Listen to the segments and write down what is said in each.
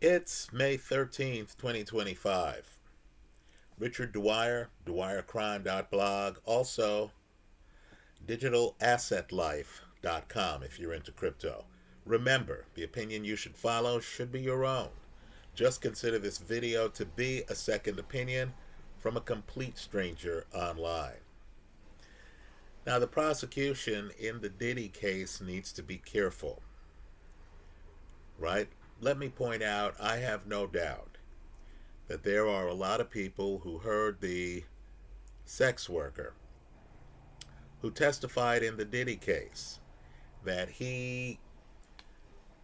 It's May 13th, 2025. Richard Dwyer, dwyercrime.blog, also digital-asset-life.com if you're into crypto. Remember, the opinion you should follow should be your own. Just consider this video to be a second opinion from a complete stranger online. Now, the prosecution in the Diddy case needs to be careful, right? Let me point out, I have no doubt that there are a lot of people who heard the sex worker who testified in the Diddy case that he,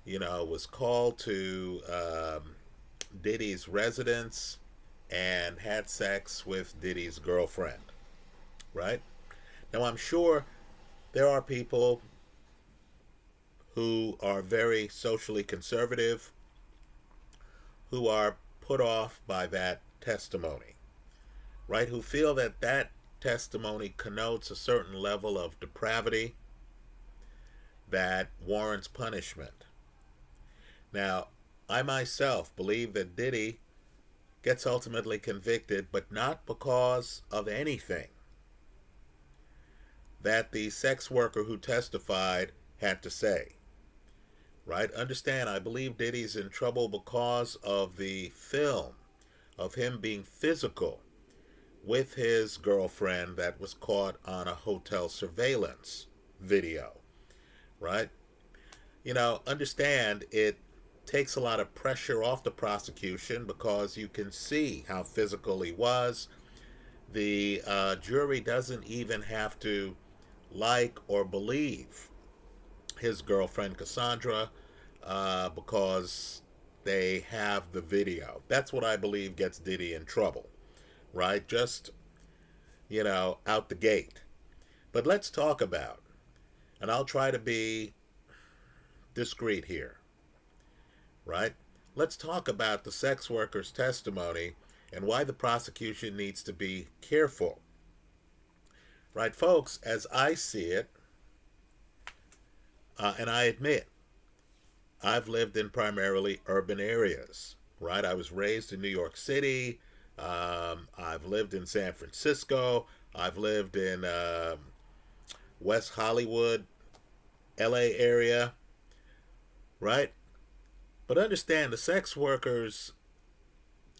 was called to Diddy's residence and had sex with Diddy's girlfriend, right? Now, I'm sure there are people who are very socially conservative who are put off by that testimony, right? Who feel that that testimony connotes a certain level of depravity that warrants punishment. Now, I myself believe that Diddy gets ultimately convicted, but not because of anything that the sex worker who testified had to say. Right? Understand, I believe Diddy's in trouble because of the film of him being physical with his girlfriend that was caught on a hotel surveillance video. Right? Understand, it takes a lot of pressure off the prosecution because you can see how physical he was. The jury doesn't even have to like or believe his girlfriend Cassandra because they have the video. That's what I believe gets Diddy in trouble, right? Just, out the gate. But let's talk about, and I'll try to be discreet here, right? Let's talk about the sex worker's testimony and why the prosecution needs to be careful. Right, folks, as I see it, and I admit, I've lived in primarily urban areas, right? I was raised in New York City. I've lived in San Francisco. I've lived in West Hollywood, LA area, right? But understand, the sex workers'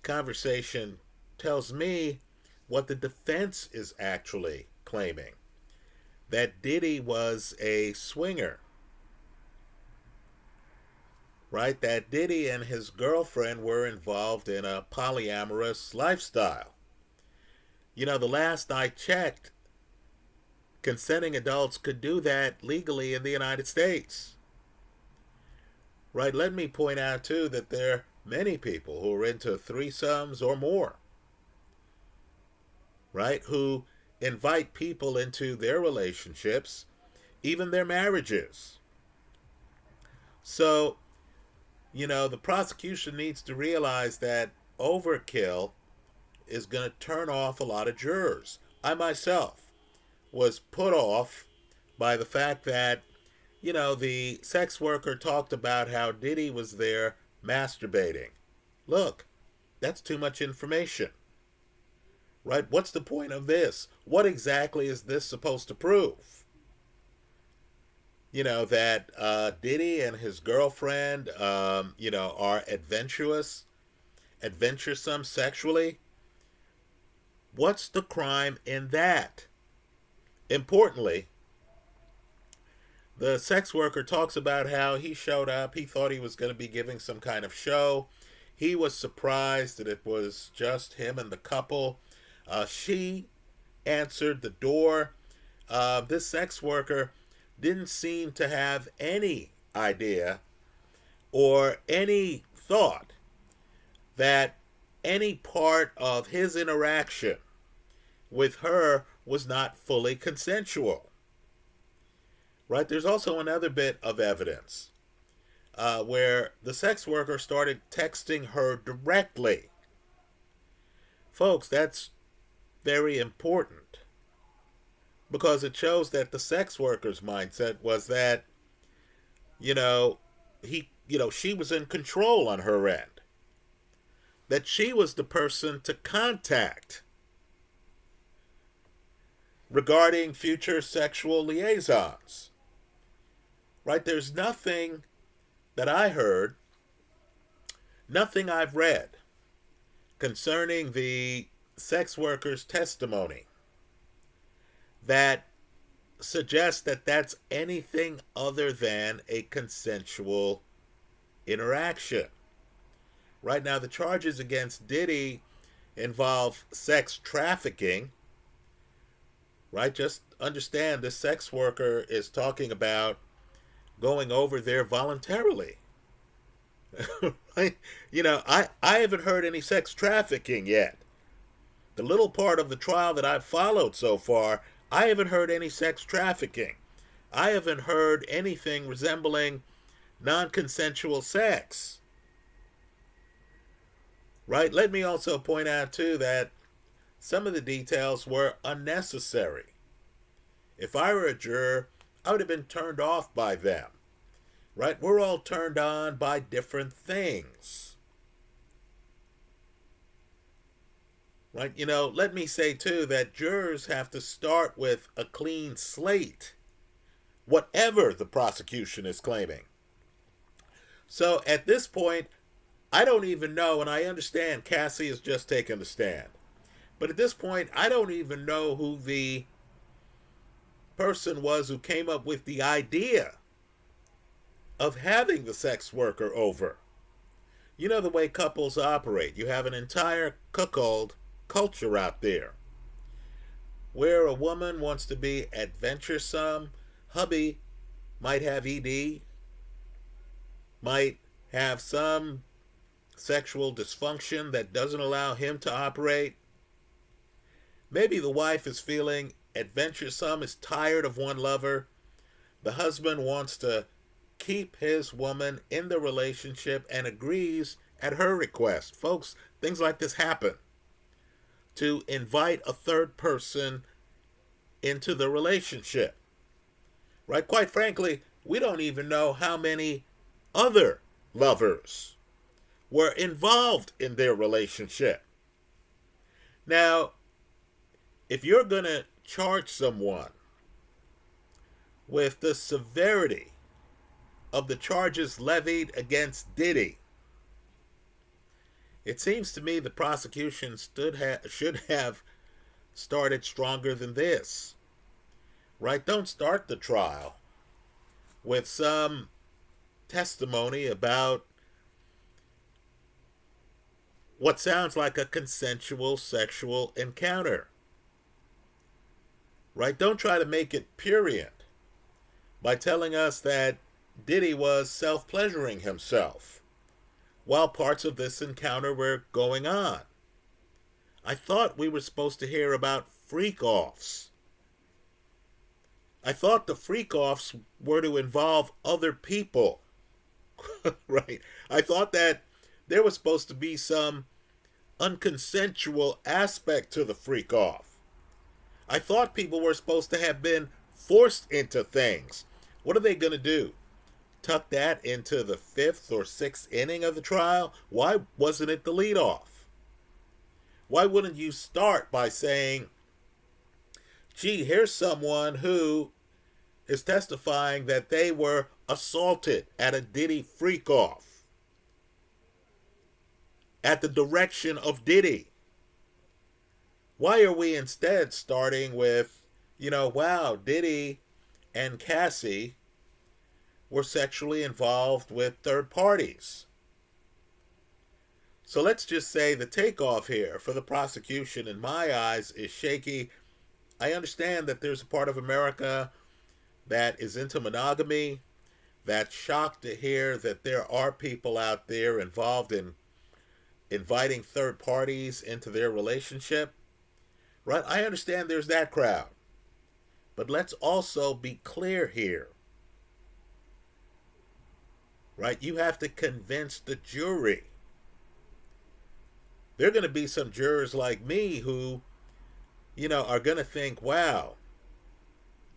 conversation tells me what the defense is actually claiming. That Diddy was a swinger, right? That Diddy and his girlfriend were involved in a polyamorous lifestyle. The last I checked, consenting adults could do that legally in the United States. Right? Let me point out, too, that there are many people who are into threesomes or more, right? Who invite people into their relationships, even their marriages. So, the prosecution needs to realize that overkill is going to turn off a lot of jurors. I myself was put off by the fact that, the sex worker talked about how Diddy was there masturbating. Look, that's too much information. Right? What's the point of this? What exactly is this supposed to prove? That Diddy and his girlfriend, are adventuresome sexually. What's the crime in that? Importantly, the sex worker talks about how he showed up. He thought he was going to be giving some kind of show. He was surprised that it was just him and the couple. She answered the door. This sex worker didn't seem to have any idea or any thought that any part of his interaction with her was not fully consensual. Right? There's also another bit of evidence where the sex worker started texting her directly. Folks, that's very important because it shows that the sex worker's mindset was that, she was in control on her end. that she was the person to contact regarding future sexual liaisons. Right? There's nothing that I heard, nothing I've read concerning the sex worker's testimony that suggests that that's anything other than a consensual interaction. Right now, the charges against Diddy involve sex trafficking. Right? Just understand the sex worker is talking about going over there voluntarily. Right? You know, I haven't heard any sex trafficking yet. The little part of the trial that I've followed so far, I haven't heard any sex trafficking. I haven't heard anything resembling non-consensual sex. Right? Let me also point out, too, that some of the details were unnecessary. If I were a juror, I would have been turned off by them. Right? We're all turned on by different things. Right? You know, let me say, too, that jurors have to start with a clean slate, whatever the prosecution is claiming. So at this point, I don't even know, and I understand Cassie has just taken the stand. But at this point, I don't even know who the person was who came up with the idea of having the sex worker over. You know the way couples operate. You have an entire cuckold culture out there where a woman wants to be adventuresome. Hubby might have ED, might have some sexual dysfunction that doesn't allow him to operate. Maybe the wife is feeling adventuresome, is tired of one lover. The husband wants to keep his woman in the relationship and agrees at her request. Folks, things like this happen. To invite a third person into the relationship. Right? Quite frankly, we don't even know how many other lovers were involved in their relationship. Now, if you're going to charge someone with the severity of the charges levied against Diddy, it seems to me the prosecution should have started stronger than this. Right? Don't start the trial with some testimony about what sounds like a consensual sexual encounter. Right? Don't try to make it prurient by telling us that Diddy was self-pleasuring himself while parts of this encounter were going on. I thought we were supposed to hear about freak-offs. I thought the freak-offs were to involve other people. Right? I thought that there was supposed to be some unconsensual aspect to the freak-off. I thought people were supposed to have been forced into things. What are they going to do? Tuck that into the 5th or 6th inning of the trial? Why wasn't it the leadoff? Why wouldn't you start by saying, gee, here's someone who is testifying that they were assaulted at a Diddy freak-off at the direction of Diddy. Why are we instead starting with, wow, Diddy and Cassie were sexually involved with third parties? So let's just say the takeoff here for the prosecution, in my eyes, is shaky. I understand that there's a part of America that is into monogamy, that's shocked to hear that there are people out there involved in inviting third parties into their relationship. Right? I understand there's that crowd. But let's also be clear here. Right? You have to convince the jury. There are going to be some jurors like me who, are going to think, wow,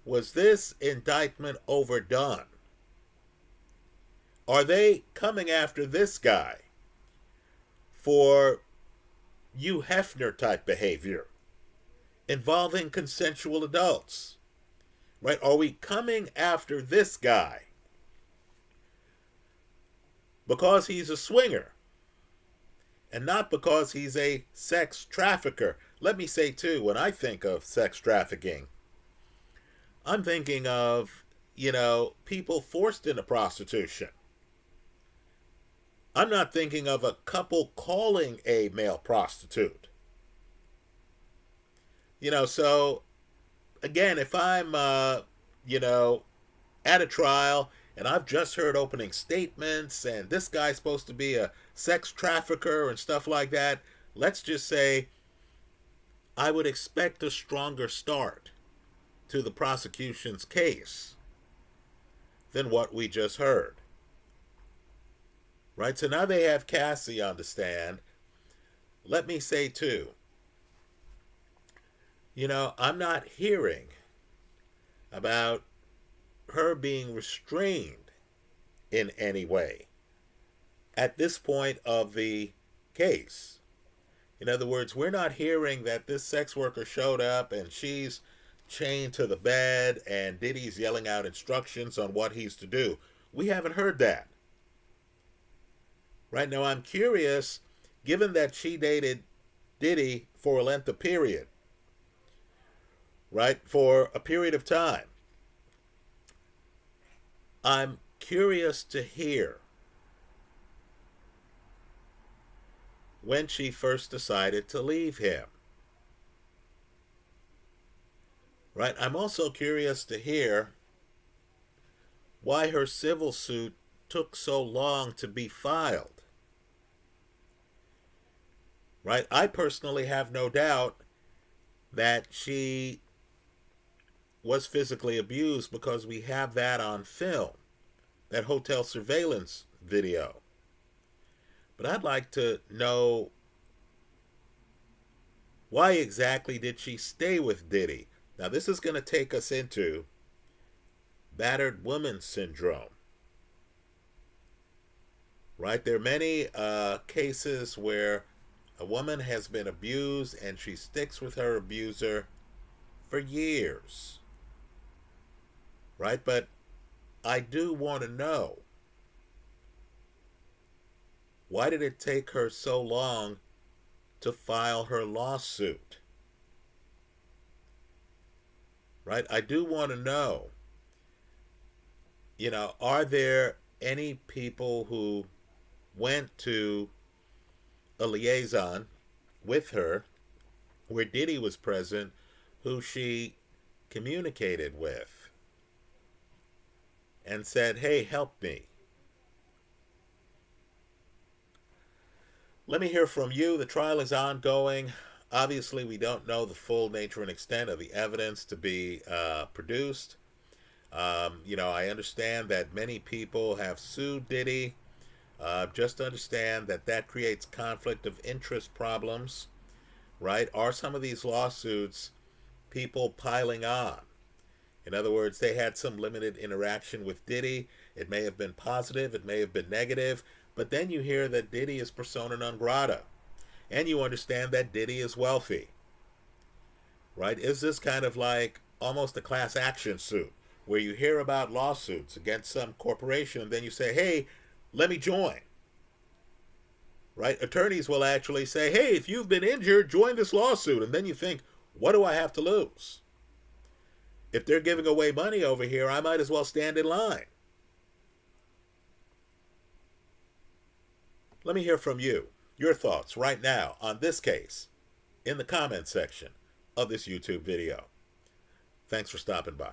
was this indictment overdone? Are they coming after this guy for Hugh Hefner type behavior involving consensual adults? Right? Are we coming after this guy because he's a swinger and not because he's a sex trafficker? Let me say too, when I think of sex trafficking, I'm thinking of, people forced into prostitution. I'm not thinking of a couple calling a male prostitute. So again, if I'm, at a trial and I've just heard opening statements and this guy's supposed to be a sex trafficker and stuff like that, let's just say I would expect a stronger start to the prosecution's case than what we just heard. Right? So now they have Cassie on the stand. Let me say too, I'm not hearing about her being restrained in any way at this point of the case. In other words, we're not hearing that this sex worker showed up and she's chained to the bed and Diddy's yelling out instructions on what he's to do. We haven't heard that. Right now, I'm curious, given that she dated Diddy for a length of period, right, for a period of time, I'm curious to hear when she first decided to leave him. Right? I'm also curious to hear why her civil suit took so long to be filed. Right? I personally have no doubt that she was physically abused because we have that on film, that hotel surveillance video. But I'd like to know, why exactly did she stay with Diddy? Now, this is going to take us into battered woman syndrome. Right? There are many cases where a woman has been abused and she sticks with her abuser for years. Right? But I do want to know, why did it take her so long to file her lawsuit? Right? I do want to know, are there any people who went to a liaison with her where Diddy was present who she communicated with and said, hey, help me? Let me hear from you. The trial is ongoing. Obviously, we don't know the full nature and extent of the evidence to be produced. I understand that many people have sued Diddy. Just understand that creates conflict of interest problems, right? Are some of these lawsuits people piling on? In other words, they had some limited interaction with Diddy. It may have been positive, it may have been negative, but then you hear that Diddy is persona non grata, and you understand that Diddy is wealthy, right? Is this kind of like almost a class action suit where you hear about lawsuits against some corporation and then you say, hey, let me join, right? Attorneys will actually say, hey, if you've been injured, join this lawsuit. And then you think, what do I have to lose? If they're giving away money over here, I might as well stand in line. Let me hear from you, your thoughts right now on this case in the comments section of this YouTube video. Thanks for stopping by.